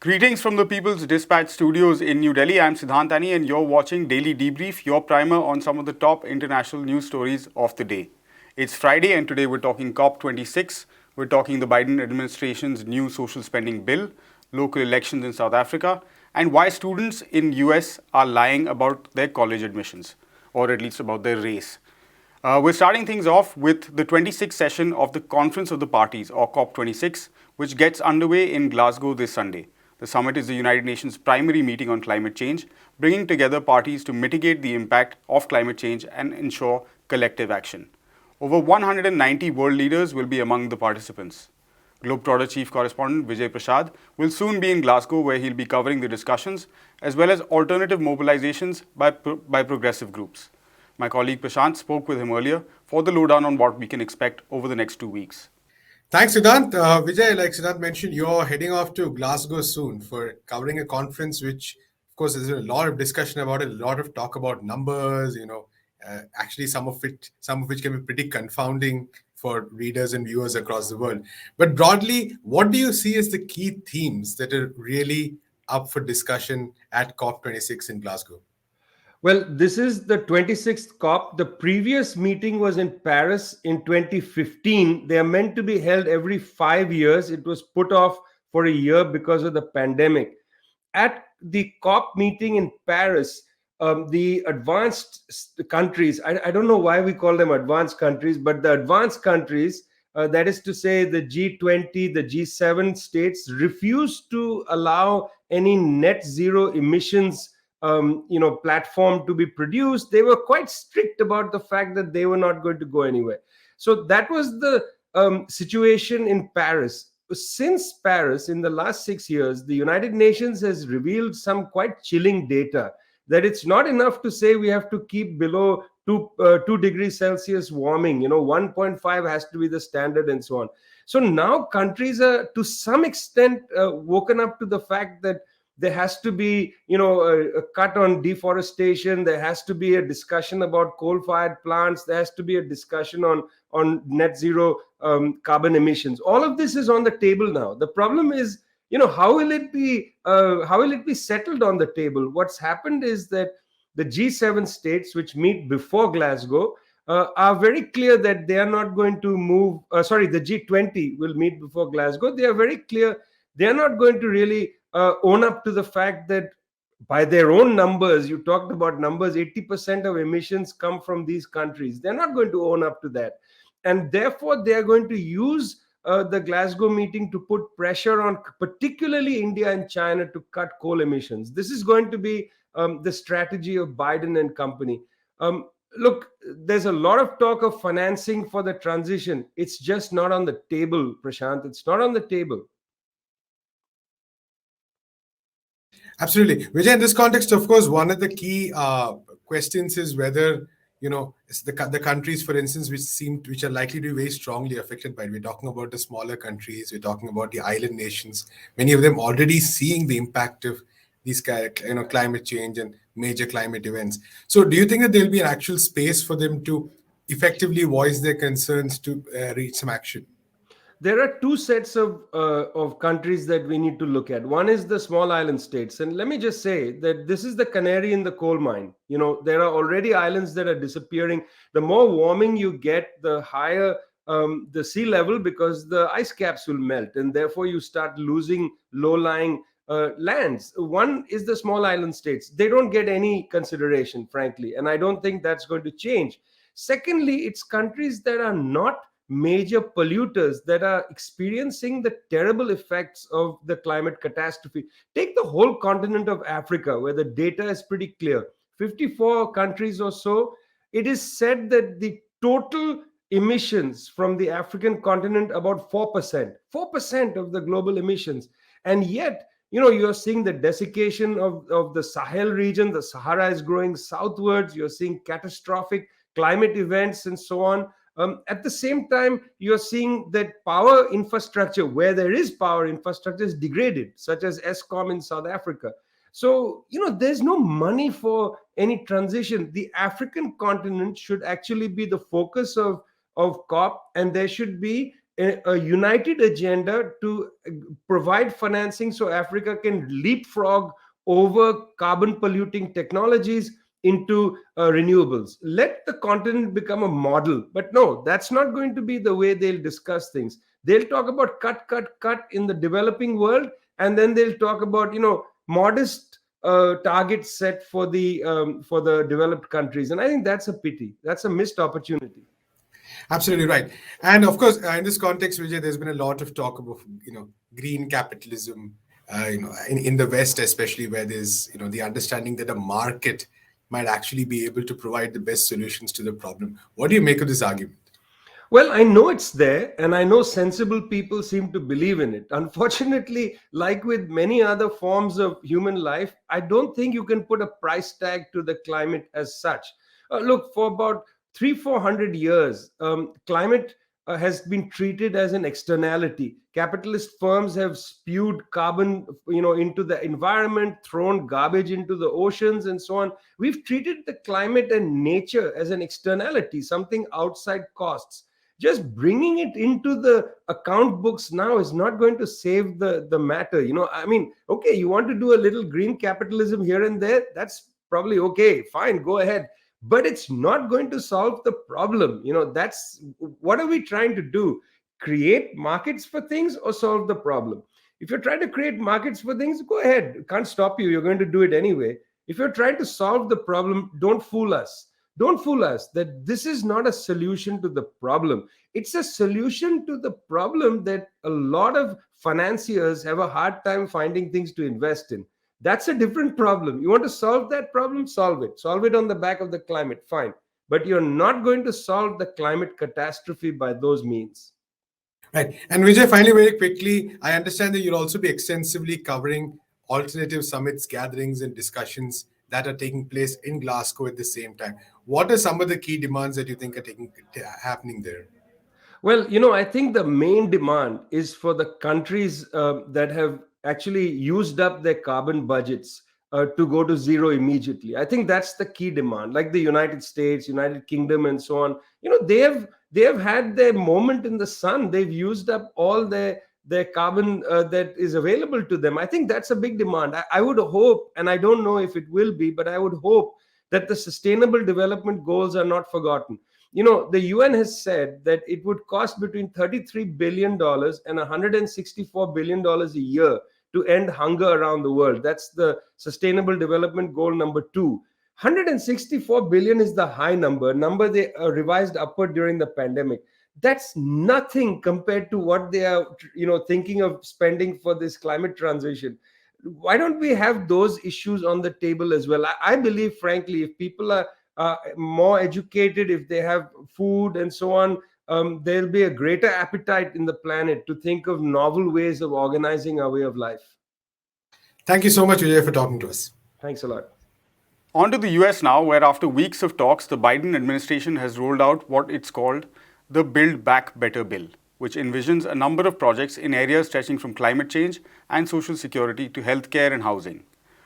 Greetings from the People's Dispatch studios in New Delhi. I'm Siddhantani, and you're watching Daily Debrief, your primer on some of the top international news stories of the day. It's Friday, and today we're talking COP26. We're talking the Biden administration's new social spending bill, local elections in South Africa, and why students in US are lying about their college admissions, or at least about their race. We're starting things off with the 26th session of the Conference of the Parties, or COP26, which gets underway in Glasgow this Sunday. The summit is the United Nations' primary meeting on climate change, bringing together parties to mitigate the impact of climate change and ensure collective action. Over 190 world leaders will be among the participants. Globetrotter Chief Correspondent Vijay Prashad will soon be in Glasgow, where he'll be covering the discussions as well as alternative mobilizations by progressive groups. My colleague Prashant spoke with him earlier for the lowdown on what we can expect over the next 2 weeks. Thanks, Siddhant. Vijay, like Siddhant mentioned, you're heading off to Glasgow soon for covering a conference, which, of course, there's a lot of discussion about it, a lot of talk about numbers. Actually, some of which can be pretty confounding for readers and viewers across the world. But broadly, what do you see as the key themes that are really up for discussion at COP26 in Glasgow? Well, this is the 26th COP. The previous meeting was in Paris in 2015. They are meant to be held every 5 years. It was put off for a year because of the pandemic. At the COP meeting in Paris, the advanced countries, I don't know why we call them advanced countries, but the advanced countries, that is to say the G20, the G7 states, refused to allow any net zero emissions platform to be produced. They were quite strict about the fact that they were not going to go anywhere. So that was the situation in Paris. Since Paris, in the last 6 years, the United Nations has revealed some quite chilling data that it's not enough to say we have to keep below 2 degrees Celsius warming. 1.5 has to be the standard and so on. So now countries are to some extent woken up to the fact that there has to be a cut on deforestation. There has to be a discussion about coal-fired plants. There has to be a discussion on net zero carbon emissions. All of this is on the table now. The problem is, how will it be settled on the table? What's happened is that the G7 states, which meet before Glasgow, are very clear that they are not going to move. The G20 will meet before Glasgow. They are very clear they are not going to really own up to the fact that by their own numbers, you talked about numbers, 80% of emissions come from these countries. They're not going to own up to that. And therefore, they are going to use the Glasgow meeting to put pressure on particularly India and China to cut coal emissions. This is going to be the strategy of Biden and company. Look, there's a lot of talk of financing for the transition. It's just not on the table, Prashant. It's not on the table. Absolutely. Vijay, in this context, of course, one of the key questions is whether, the countries, for instance, which are likely to be very strongly affected by it. We're talking about the smaller countries. We're talking about the island nations. Many of them already seeing the impact of these climate change and major climate events. So do you think that there'll be an actual space for them to effectively voice their concerns to reach some action? There are two sets of countries that we need to look at. One is the small island states. And let me just say that this is the canary in the coal mine. There are already islands that are disappearing. The more warming you get, the higher the sea level, because the ice caps will melt. And therefore, you start losing low-lying lands. One is the small island states. They don't get any consideration, frankly. And I don't think that's going to change. Secondly, it's countries that are not major polluters that are experiencing the terrible effects of the climate catastrophe. Take the whole continent of Africa, where the data is pretty clear. 54 countries or so. It is said that the total emissions from the African continent, about 4% of the global emissions. And yet, you're seeing the desiccation of the Sahel region. The Sahara is growing southwards. You're seeing catastrophic climate events and so on. At the same time, you're seeing that power infrastructure, where there is power infrastructure, is degraded, such as Eskom in South Africa. So, there's no money for any transition. The African continent should actually be the focus of COP, and there should be a united agenda to provide financing so Africa can leapfrog over carbon polluting technologies into renewables. Let the continent become a model. But no, that's not going to be the way they'll discuss things. They'll talk about cut in the developing world, and then they'll talk about, modest targets set for the developed countries. And I think that's a pity. That's a missed opportunity. Absolutely right. And of course, in this context, Vijay, there's been a lot of talk about, green capitalism, in the West, especially where there's, the understanding that a market might actually be able to provide the best solutions to the problem. What do you make of this argument? Well, I know it's there, and I know sensible people seem to believe in it. Unfortunately, like with many other forms of human life, I don't think you can put a price tag to the climate as such. Look, for about 400 years, climate has been treated as an externality. Capitalist firms have spewed carbon, into the environment, thrown garbage into the oceans, and so on. We've treated the climate and nature as an externality, something outside costs. Just bringing it into the account books now is not going to save the matter. I mean, okay, you want to do a little green capitalism here and there, that's probably okay, fine, go ahead, but it's not going to solve the problem. That's what are we trying to do? Create markets for things or solve the problem? If you're trying to create markets for things, go ahead, can't stop you, you're going to do it anyway. If you're trying to solve the problem, don't fool us that this is not a solution to the problem. It's a solution to the problem that a lot of financiers have a hard time finding things to invest in. That's a different problem. You want to solve that problem? Solve it. Solve it on the back of the climate. Fine. But you're not going to solve the climate catastrophe by those means. Right. And Vijay, finally, very quickly, I understand that you'll also be extensively covering alternative summits, gatherings, and discussions that are taking place in Glasgow at the same time. What are some of the key demands that you think are happening there? Well, I think the main demand is for the countries that have actually used up their carbon budgets to go to zero immediately. I think that's the key demand. Like the United States, United Kingdom, and so on. They have had their moment in the sun. They've used up all their carbon that is available to them. I think that's a big demand. I would hope, and I don't know if it will be, but I would hope that the Sustainable Development Goals are not forgotten. The UN has said that it would cost between $33 billion and $164 billion a year to end hunger around the world. That's the Sustainable Development Goal number 2. 164 billion is the high number they revised upward during the pandemic. That's nothing compared to what they are thinking of spending for this climate transition. Why don't we have those issues on the table as well? I believe, frankly, if people are more educated, if they have food and so on, there'll be a greater appetite in the planet to think of novel ways of organizing our way of life. Thank you so much, Vijay, for talking to us. Thanks a lot. On to the US now, where after weeks of talks, the Biden administration has rolled out what it's called the Build Back Better bill, which envisions a number of projects in areas stretching from climate change and social security to healthcare and housing.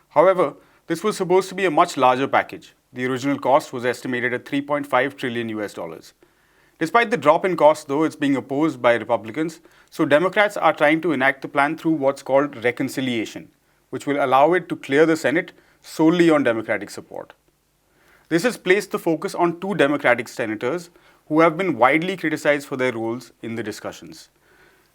However, this was supposed to be a much larger package. The original cost was estimated at 3.5 trillion US dollars. Despite the drop in cost, though, it's being opposed by Republicans, so Democrats are trying to enact the plan through what's called reconciliation, which will allow it to clear the Senate solely on Democratic support. This has placed the focus on two Democratic senators who have been widely criticized for their roles in the discussions.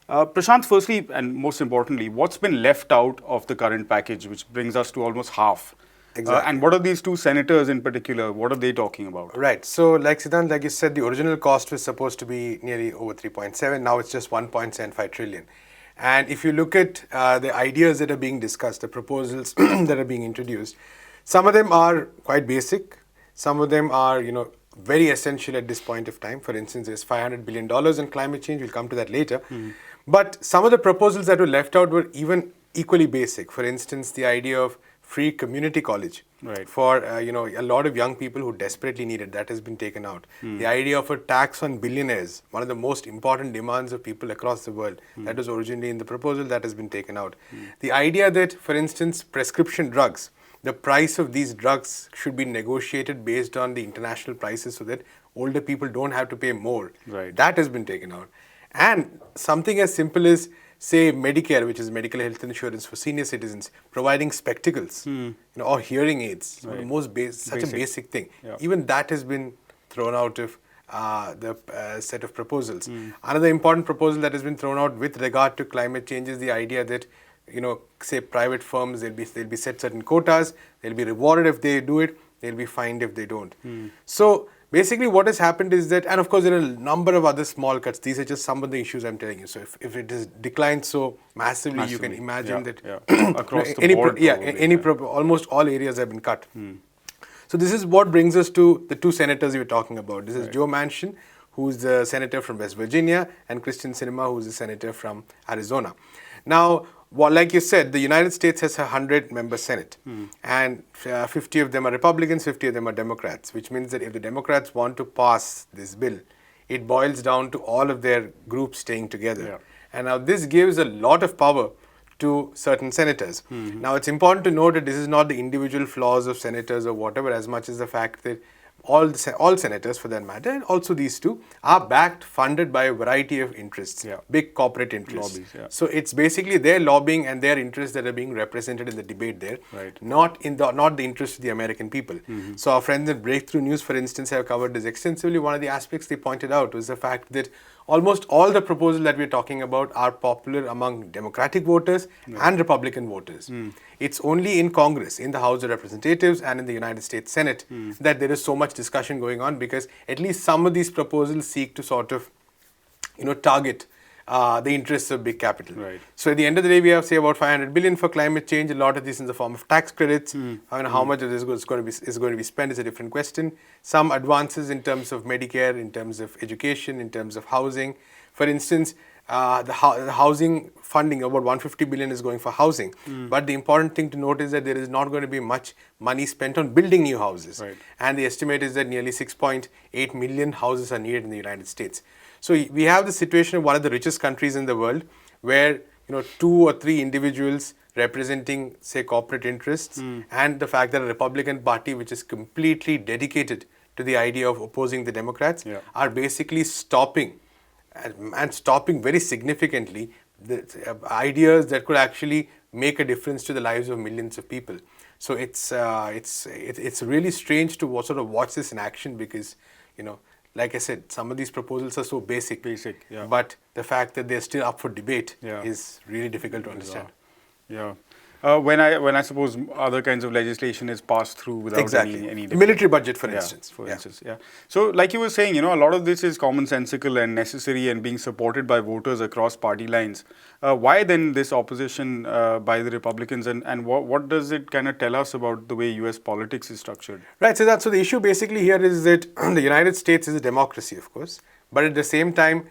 Prashant, firstly and most importantly, what's been left out of the current package, which brings us to almost half? Exactly. And what are these two senators in particular? What are they talking about? Right. So, like Siddhant, like you said, the original cost was supposed to be nearly over 3.7. Now it's just 1.75 trillion. And if you look at the ideas that are being discussed, the proposals that are being introduced, some of them are quite basic. Some of them are, very essential at this point of time. For instance, there's $500 billion in climate change. We'll come to that later. But some of the proposals that were left out were even equally basic. For instance, the idea of free community college for a lot of young people who desperately need it, that has been taken out. The idea of a tax on billionaires, one of the most important demands of people across the world, that was originally in the proposal, that has been taken out. The idea that, for instance, prescription drugs, the price of these drugs should be negotiated based on the international prices so that older people don't have to pay more. Right. That has been taken out. And something as simple as, say, Medicare, which is medical health insurance for senior citizens, providing spectacles, or hearing aids, one of the most such a basic thing. Yeah. Even that has been thrown out of the set of proposals. Another important proposal that has been thrown out with regard to climate change is the idea that, say private firms, they'll be set certain quotas, they'll be rewarded if they do it, they'll be fined if they don't. So basically what has happened is that, and of course there are a number of other small cuts, these are just some of the issues I'm telling you. So if it has declined so massively, you can imagine that across the board, almost all areas have been cut. So this is what brings us to the two senators we were talking about. This is Joe Manchin, who's the senator from West Virginia, and Christian Sinema, who's the senator from Arizona. Now, like you said, the United States has a 100-member Senate, and 50 of them are Republicans, 50 of them are Democrats, which means that if the Democrats want to pass this bill, it boils down to all of their groups staying together. Yeah. And now this gives a lot of power to certain senators. Now, it's important to note that this is not the individual flaws of senators or whatever, as much as the fact that all senators, for that matter, and also these two, are backed, funded by a variety of interests, big corporate interests. Lobbies, So it's basically their lobbying and their interests that are being represented in the debate there, not the interests of the American people. So our friends at Breakthrough News, for instance, have covered this extensively. One of the aspects they pointed out was the fact that almost all the proposals that we're talking about are popular among Democratic voters and Republican voters. It's only in Congress, in the House of Representatives and in the United States Senate that there is so much discussion going on, because at least some of these proposals seek to sort of, target the interests of big capital. Right. So at the end of the day, we have, say, about 500 billion for climate change. A lot of this in the form of tax credits. How much of this is going to be spent is a different question. Some advances in terms of Medicare, in terms of education, in terms of housing. For instance, the housing funding, about 150 billion is going for housing. But the important thing to note is that there is not going to be much money spent on building new houses. Right. And the estimate is that nearly 6.8 million houses are needed in the United States. So we have the situation of one of the richest countries in the world, where 2 or 3 individuals representing, say, corporate interests, and the fact that a Republican Party, which is completely dedicated to the idea of opposing the Democrats, are basically stopping very significantly the ideas that could actually make a difference to the lives of millions of people. So it's really strange to sort of watch this in action, because like I said, some of these proposals are so basic, but the fact that they're still up for debate is really difficult to understand. Yeah. When I suppose other kinds of legislation is passed through without any debate. Military budget, for instance. For instance. So like you were saying, a lot of this is commonsensical and necessary and being supported by voters across party lines. Why then this opposition by the Republicans, and what does it kind of tell us about the way US politics is structured? Right, so the issue basically here is that the United States is a democracy, of course, but at the same time,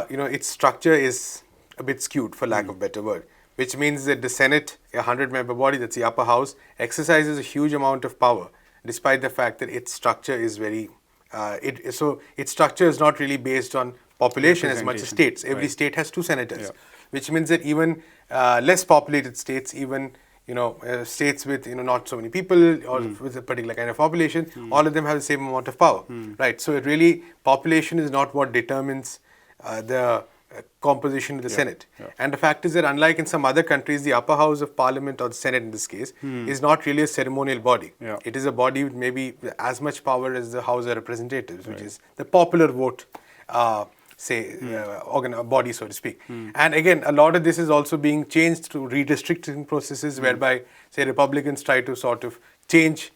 its structure is a bit skewed, for lack of a better word. Which means that the Senate, a 100-member body, that's the upper house, exercises a huge amount of power, despite the fact that its structure is very, its structure is not really based on population as much as states. Every state has 2 senators, which means that even less populated states, even states with not so many people or with a particular kind of population, all of them have the same amount of power, right? So it really, population is not what determines the composition of the Senate. And the fact is that unlike in some other countries, the upper house of parliament, or the Senate in this case, is not really a ceremonial body. It is a body with maybe as much power as the House of Representatives, which is the popular vote, body, so to speak. And again, a lot of this is also being changed through redistricting processes, whereby, say, Republicans try to sort of change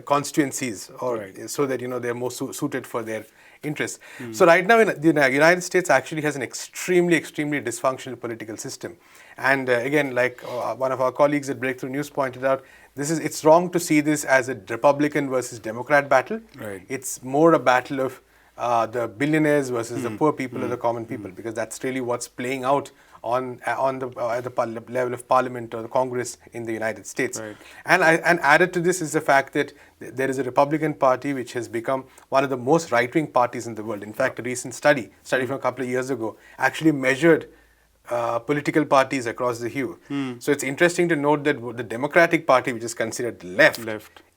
constituencies, or so that they're more suited for their interests. So right now, the United States actually has an extremely dysfunctional political system. And again, like one of our colleagues at Breakthrough News pointed out, it's wrong to see this as a Republican versus Democrat battle. It's more a battle of the billionaires versus the poor people or the common people, because that's really what's playing out at the level of Parliament or the Congress in the United States. And added to this is the fact that there is a Republican Party which has become one of the most right-wing parties in the world. In fact, a recent study from a couple of years ago actually measured political parties across the hue. So it's interesting to note that the Democratic Party, which is considered left,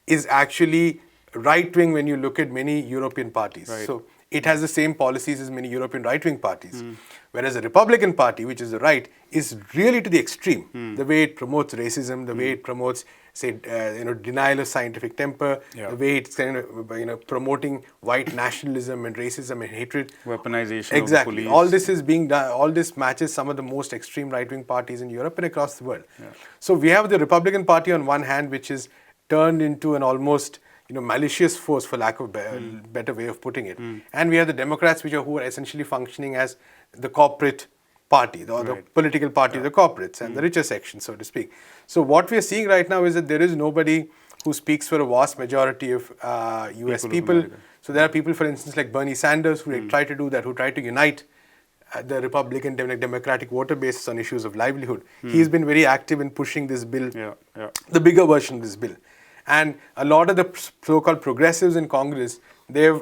is actually right-wing when you look at many European parties. So it has the same policies as many European right-wing parties. Whereas the Republican Party, which is the right, is really to the extreme. The way it promotes racism, the way it promotes, say, denial of scientific temper, the way it's kind of, promoting white nationalism and racism and hatred. Weaponization Exactly. of the police. All this is being done. All this matches some of the most extreme right-wing parties in Europe and across the world. So we have the Republican Party on one hand, which is turned into an almost malicious force, for lack of better way of putting it. And we have the Democrats, who are essentially functioning as the corporate party, the political party of the corporates and the richer section, so to speak. So what we are seeing right now is that there is nobody who speaks for a vast majority of US people. So there are people, for instance, like Bernie Sanders, who try to do that, who try to unite the Republican Democratic voter bases on issues of livelihood. He's been very active in pushing this bill, the bigger version of this bill. And a lot of the so-called progressives in Congress, they've,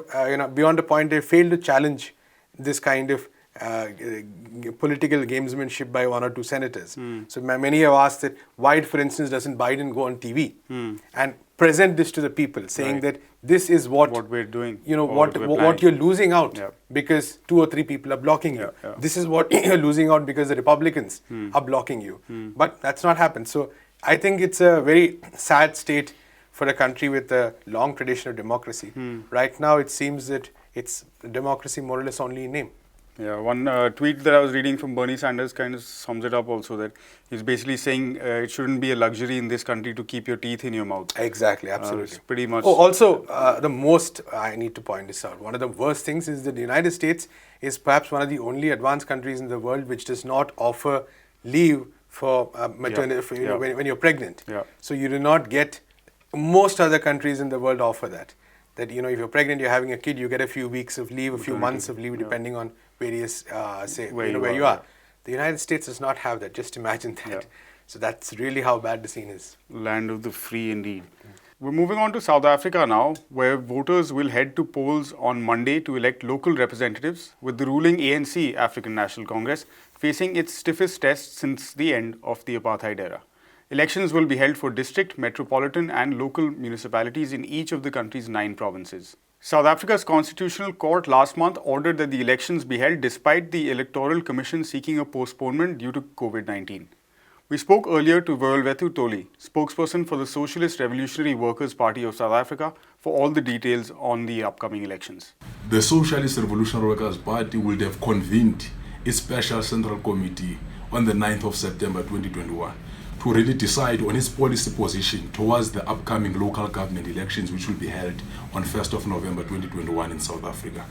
beyond a point, they failed to challenge this kind of political gamesmanship by one or two senators. So many have asked that why, for instance, doesn't Biden go on TV and present this to the people, saying that this is what we're doing, what you're losing out because 2 or 3 people are blocking you. This is what you're losing out because the Republicans are blocking you. But that's not happened. So I think it's a very sad state for a country with a long tradition of democracy. Right now, it seems that it's democracy more or less only in name. Yeah, one tweet that I was reading from Bernie Sanders kind of sums it up also, that he's basically saying it shouldn't be a luxury in this country to keep your teeth in your mouth. Exactly, absolutely. Pretty much. Oh, also, the most, I need to point this out, one of the worst things is that the United States is perhaps one of the only advanced countries in the world which does not offer leave for maternity, when you're pregnant. So you do not get, most other countries in the world offer that. That, if you're pregnant, you're having a kid, you get a few weeks of leave, a few months of leave, depending on various, where you are. The United States does not have that. Just imagine that. So that's really how bad the scene is. Land of the free indeed. We're moving on to South Africa now, where voters will head to polls on Monday to elect local representatives, with the ruling ANC, African National Congress, facing its stiffest test since the end of the apartheid era. Elections will be held for district, metropolitan and local municipalities in each of the country's 9 provinces. South Africa's Constitutional Court last month ordered that the elections be held despite the Electoral Commission seeking a postponement due to COVID-19. We spoke earlier to Verwethu Toli, spokesperson for the Socialist Revolutionary Workers' Party of South Africa, for all the details on the upcoming elections. The Socialist Revolutionary Workers' Party will have convened its special central committee on the 9th of September 2021 to really decide on its policy position towards the upcoming local government elections, which will be held on 1st of November 2021 in South Africa.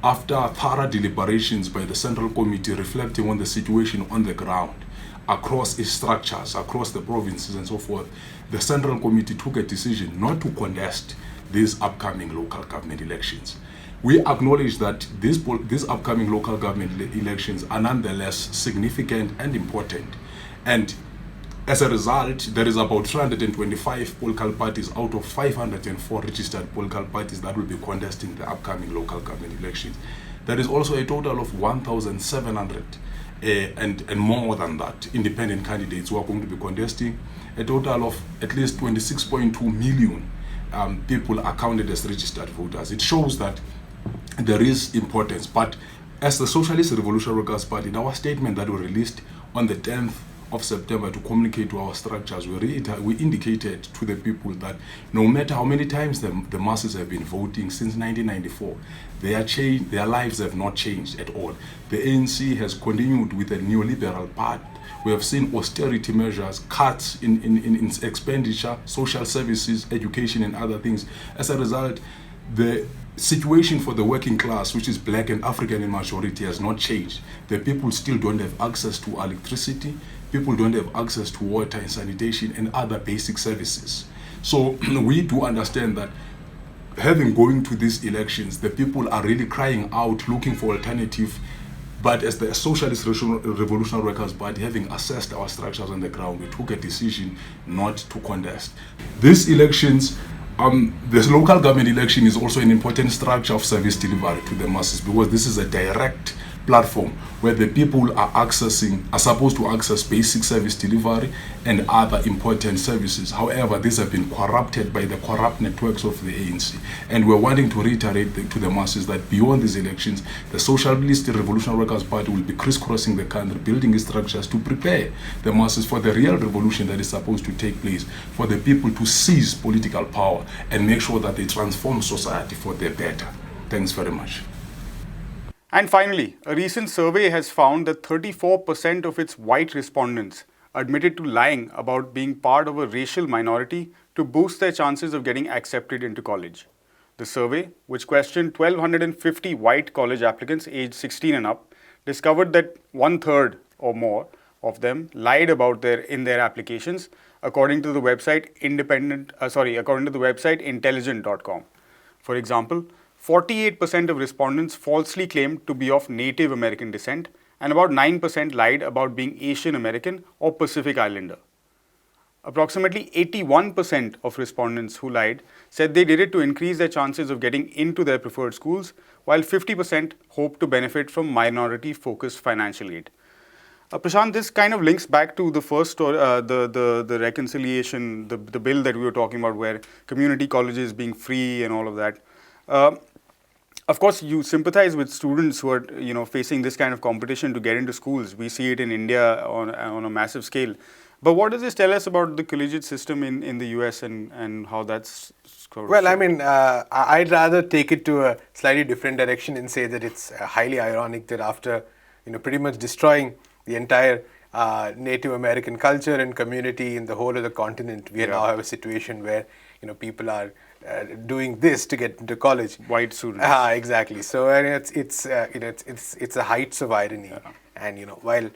After thorough deliberations by the Central Committee reflecting on the situation on the ground, across its structures, across the provinces and so forth, the Central Committee took a decision not to contest these upcoming local government elections. We acknowledge that these upcoming local government elections are nonetheless significant and important. And as a result, there is about 325 political parties out of 504 registered political parties that will be contesting the upcoming local government elections. There is also a total of 1,700 and more than that independent candidates who are going to be contesting. A total of at least 26.2 million people are counted as registered voters. It shows that there is importance. But as the Socialist Revolutionary Workers' Party, in our statement that we released on the 10th of September to communicate to our structures, we indicated to the people that no matter how many times the masses have been voting since 1994, their lives have not changed at all. The ANC has continued with a neoliberal path. We have seen austerity measures, cuts in expenditure, social services, education and other things. As a result, the situation for the working class, which is black and African in majority, has not changed. The people still don't have access to electricity. People don't have access to water and sanitation and other basic services. So we do understand that going to these elections, the people are really crying out, looking for alternative. But as the Socialist Revolutionary Workers' Party, having assessed our structures on the ground, we took a decision not to contest. These elections, this local government election is also an important structure of service delivery to the masses, because this is a direct platform where the people are supposed to access basic service delivery and other important services. However, these have been corrupted by the corrupt networks of the ANC. And we're wanting to reiterate to the masses that beyond these elections, the Socialist Revolutionary Workers' Party will be crisscrossing the country, building its structures to prepare the masses for the real revolution that is supposed to take place, for the people to seize political power and make sure that they transform society for the better. Thanks very much. And finally, a recent survey has found that 34% of its white respondents admitted to lying about being part of a racial minority to boost their chances of getting accepted into college. The survey, which questioned 1,250 white college applicants aged 16 and up, discovered that 1/3 or more of them lied about in their applications, according to the website intelligent.com. For example, 48% of respondents falsely claimed to be of Native American descent, and about 9% lied about being Asian American or Pacific Islander. Approximately 81% of respondents who lied said they did it to increase their chances of getting into their preferred schools, while 50% hoped to benefit from minority-focused financial aid. Prashant, this kind of links back to the first story, the reconciliation, the bill that we were talking about, where community colleges being free and all of that. Of course, you sympathize with students who are, facing this kind of competition to get into schools. We see it in India on a massive scale. But what does this tell us about the collegiate system in the US and how that's sort of... Well, I mean, I'd rather take it to a slightly different direction and say that it's highly ironic that after, pretty much destroying the entire Native American culture and community in the whole of the continent, we now have a situation where, people are doing this to get into college. White students. Exactly. So it's the heights of irony, and while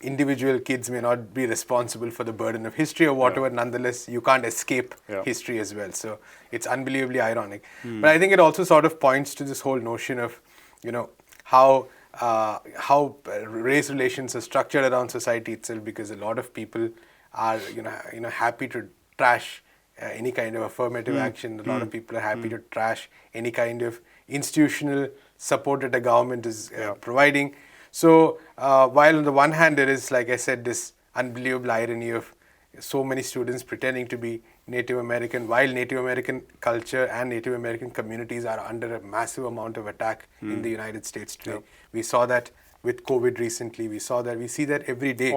individual kids may not be responsible for the burden of history or whatever, nonetheless you can't escape history as well. So it's unbelievably ironic. But I think it also sort of points to this whole notion of how race relations are structured around society itself, because a lot of people are happy to trash any kind of affirmative action. A lot of people are happy to trash any kind of institutional support that the government is providing. So while on the one hand there is, like I said, this unbelievable irony of so many students pretending to be Native American, while Native American culture and Native American communities are under a massive amount of attack in the United States today. We saw that with COVID recently. We see that every day.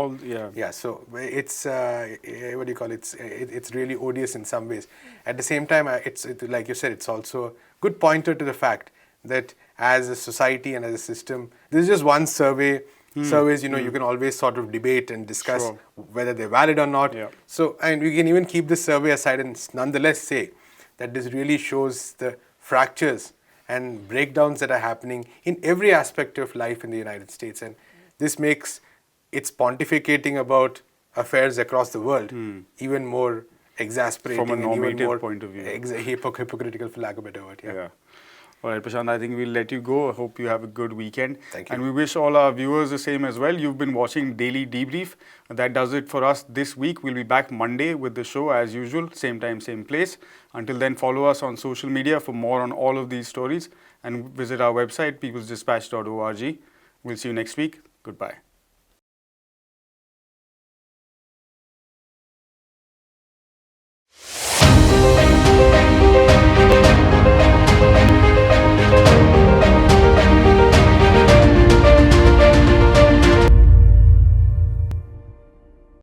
So it's what do you call it? It's really odious in some ways. At the same time, it's like you said, it's also a good pointer to the fact that as a society and as a system, this is just one survey. Surveys, you can always sort of debate and discuss whether they're valid or not. So, and we can even keep this survey aside and nonetheless say that this really shows the fractures and breakdowns that are happening in every aspect of life in the United States. And this makes its pontificating about affairs across the world even more exasperating. From a normative point of view. Hypocritical, for lack of a better word. All right, Prashant, I think we'll let you go. I hope you have a good weekend. Thank you. And we wish all our viewers the same as well. You've been watching Daily Debrief. That does it for us this week. We'll be back Monday with the show as usual, same time, same place. Until then, follow us on social media for more on all of these stories and visit our website, peoplesdispatch.org. We'll see you next week. Goodbye.